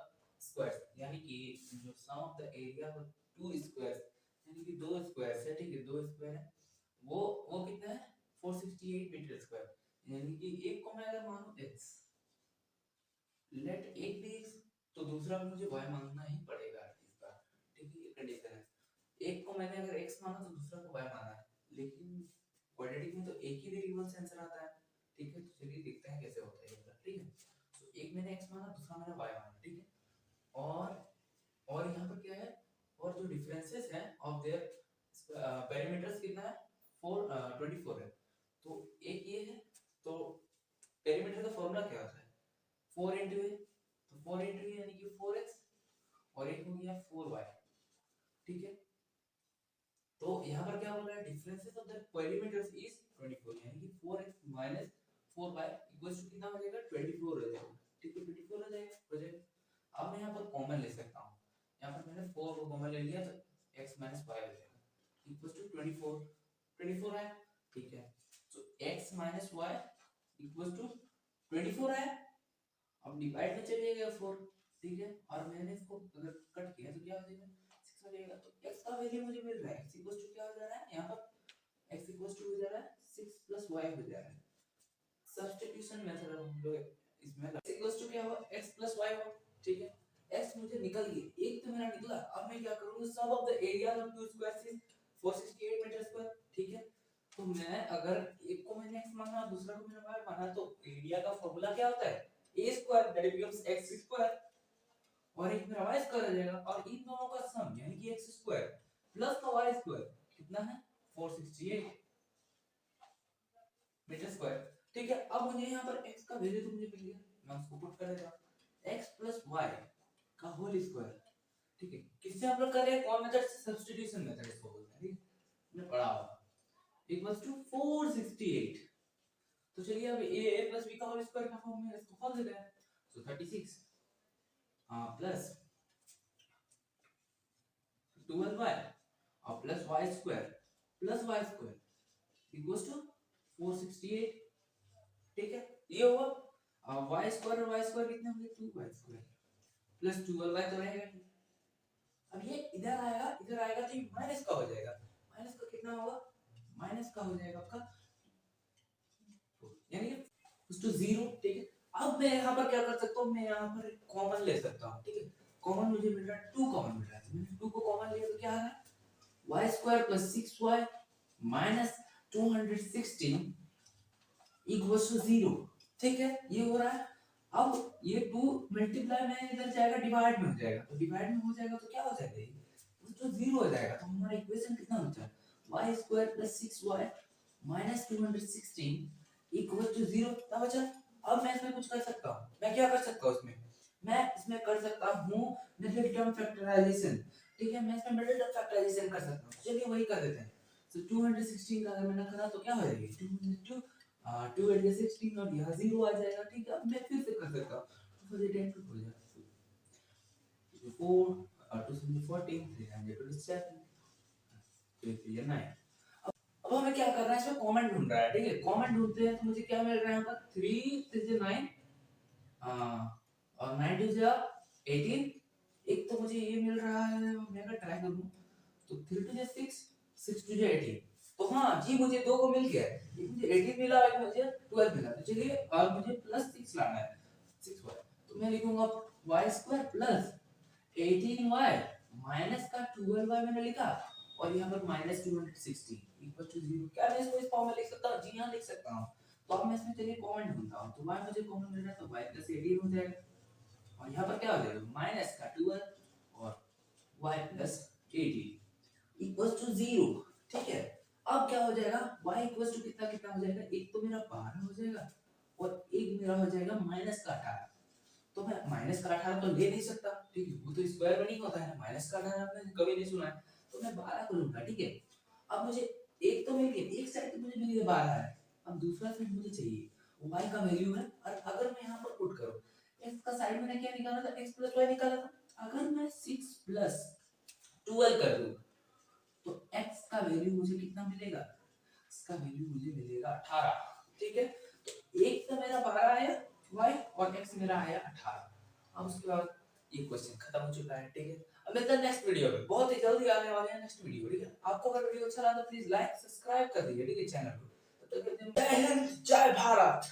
squares. यानी कि जो sum of the area of two squares यानी कि दो squares है, ठीक है, दो स्क्वायर है, वो कितना है 468 मीटर स्क्वायर। यानी कि एक को मैं अगर मानूं x, लेट एक भी x तो दूसरा भी मुझे y मानना ही पड़ेगा इसका। ठीक है, ये कंडीशन है। एक को मैंने अगर x माना तो दूसरा को y माना है, लेकिन क्वाड्रेटिक में तो एक ही वेरिएबल आंसर आता है। ठीक है, तो चलिए देखते हैं कैसे होता है ये। ठीक है, तो एक मैंने x माना, दूसरा मैंने y माना। ठीक है, और यहाँ पर क्या है, और जो डिफरेंसेस है ऑफ देयर पेरीमीटर्स कितना है 24 है। तो एक ये है, तो पेरीमीटर का फॉर्मूला क्या होता है 4 into a, तो 4 into a यानी कि 4x और एक हो गया 4y। ठीक है, तो यहाँ पर क्या बोल रहा है differences of the perimeters is 24 यानी कि 4x minus 4y equals to कितना हो जाएगा 24 हो जाएगा। ठीक है, 24 हो जाएगा। अब मैं यहाँ पर कॉमन ले सकता हूँ, यहाँ पर मैंने 4 को कॉमन ले लिया तो x minus y हो जाएगा इक्वल्स टू 24 है। ठीक है, तो x minus y equals to 24 है। अब डिवाइड में चलिएगा 4। ठीक है, और मैंने इसको अगर कट किया तो क्या हो जाएगा 6 हो जाएगा। तो x का वैल्यू मुझे मिल रहा है x इक्वल्स टू क्या हो जा रहा है, यहाँ पर x इक्वल्स टू हो जा रहा है 6 plus y हो जा रहा है। सब्स्टिट्यूशन मेथड हम लोग इसमें x इक्वल्स टू क्या हुआ x plus y हुआ। ठीक है, x मुझे निकल गई, एक तो मेरा निकला। अब मैं क्या करूंगा sum of the areas of two squares is 468 metre square. ठीक है, तो मैं अगर एक को मैंने x माना दूसरा को मैंने y माना तो एरिया का फार्मूला क्या होता है a square that becomes x square और एक मेरा y स्क्वायर आ जाएगा और इन दोनों का सम यानी कि x स्क्वायर प्लस का y स्क्वायर कितना है 468 मीटर स्क्वायर। ठीक है, अब मुझे यहाँ पर x का वैल्यू तो मुझे मिल गया, मैं उसको पुट कर देता हूं x plus y का होल स्क्वायर। ठीक है, किससे हम लोग कर रहे हैं कौन मेथड से सब्स्टिट्यूशन मेथड इसको बोलते हैं। ठीक है, हमने पढ़ा होगा इक्वल्स टू 468। तो चलिए अब a plus b का होल स्क्वायर का फॉर्म में इसको खोल देते हैं। सो 36 प्लस 12y और plus y square equals to 468। ठीक है, ये हुआ y स्क्वायर और y स्क्वायर कितने होंगे 2y स्क्वायर प्लस 12y तो रहेगा। अब ये इधर आएगा तो ये माइनस का हो जाएगा। माइनस का कितना होगा माइनस का हो जाएगा आपका यानी कि टू 0। ठीक है, अब मैं यहाँ पर क्या कर सकता हूँ, मैं यहाँ पर कॉमन ले सकता हूँ। ठीक है, कॉमन मुझे मिल रहा है 2 कॉमन मिल रहा है। मैंने 2 को कॉमन लिया तो क्या आ रहा है y square plus 6y minus 216 equals to 0। ठीक है, ये हो रहा है। अब ये 2 मल्टीप्लाई में इधर जाएगा डिवाइड में हो जाएगा, तो डिवाइड में हो जाएगा तो क्या हो जाएगा ये तो 0 हो जाएगा। तो हमारा इक्वेशन कितना बचा है y square plus 6y minus 216 equal to 0 क्या बचा। अब मैं इसमें कुछ कर सकता हूँ, मैं क्या कर सकता हूँ इसमें, मैं इसमें कर सकता हूँ मिडिल टर्म फैक्टराइजेशन। ठीक है, मैं इसमें मिडिल टर्म फैक्टराइजेशन कर सकता हूँ। चलिए वही कर देते हैं। तो 216 का अगर मैंने करा तो क्या हो जाएगा 2 8 16 और यहाँ 0 आ जाएगा। ठीक है, अब मैं फिर से कर सकता हूँ 2 4 10 हो जाएगा 4 2 14 327 तो ये 9। अब हमें क्या करना है इसमें कॉमन ढूंढ रहा है। ठीक है, कॉमन ढूंढते हैं तो मुझे क्या मिल रहा है यहाँ पर 3 3 9 और 9 2 18। एक तो मुझे ये मिल रहा है, मैं अगर ट्राई करूं तो 3 2 6 6 2 18। तो हाँ जी मुझे दो को मिल गया, एक मुझे 18 मिला और एक मुझे 12 मिला। तो चलिए और मुझे प्लस 6 लाना है 6y। तो मैं लिखूंगा y square plus 18y minus का 12y मैंने लिखा और यहाँ पर माइनस 260 इक्वल टू 0। क्या मैं इसको इस फॉर्म में लिख सकता हूँ, जी हाँ लिख सकता हूँ। तो अब मैं इसमें चलिए कॉमन ढूंढता हूँ। तो y मुझे कॉमन मिल रहा है तो y प्लस 18 हो जाएगा और यहाँ पर क्या हो जाएगा माइनस का 12 और y प्लस 18 इक्वल टू 0, ठीक है। अब क्या हो जाएगा, y इक्वल टू कितना कितना हो जाएगा, एक तो मेरा 12 हो जाएगा और एक मेरा हो जाएगा माइनस का 18। तो मैं माइनस का 18 तो ले नहीं सकता, ठीक है, वो तो स्क्वायर में नहीं होता है ना, माइनस का 18 आपने कभी नहीं सुना है, तो मैं 12 को लूंगा, ठीक है। अब मुझे एक तो मिल गया, एक साइड तो मुझे मिल गया 12 है, अब दूसरा साइड मुझे चाहिए, y का वैल्यू है। और अगर मैं यहाँ पर पुट करूँ, x का साइड मैंने क्या निकाला था, x प्लस y निकाला था, अगर मैं 6 प्लस 12 कर दूं तो x का वैल्यू मुझे कितना मिलेगा, इसका वैल्यू मुझे मिलेगा 18, ठीक है। तो एक तो मेरा 12 आया y और x मेरा आया 18। अब उसके बाद ये क्वेश्चन खत्म हो चुका है, ठीक है। अब मिलते हैं नेक्स्ट वीडियो में, बहुत ही जल्दी आने वाले हैं नेक्स्ट वीडियो, ठीक है। आपको अगर वीडियो अच्छा लगा तो प्लीज लाइक सब्सक्राइब कर दीजिए, ठीक है, चैनल को। तब तक के लिए जय हिंद जय भारत।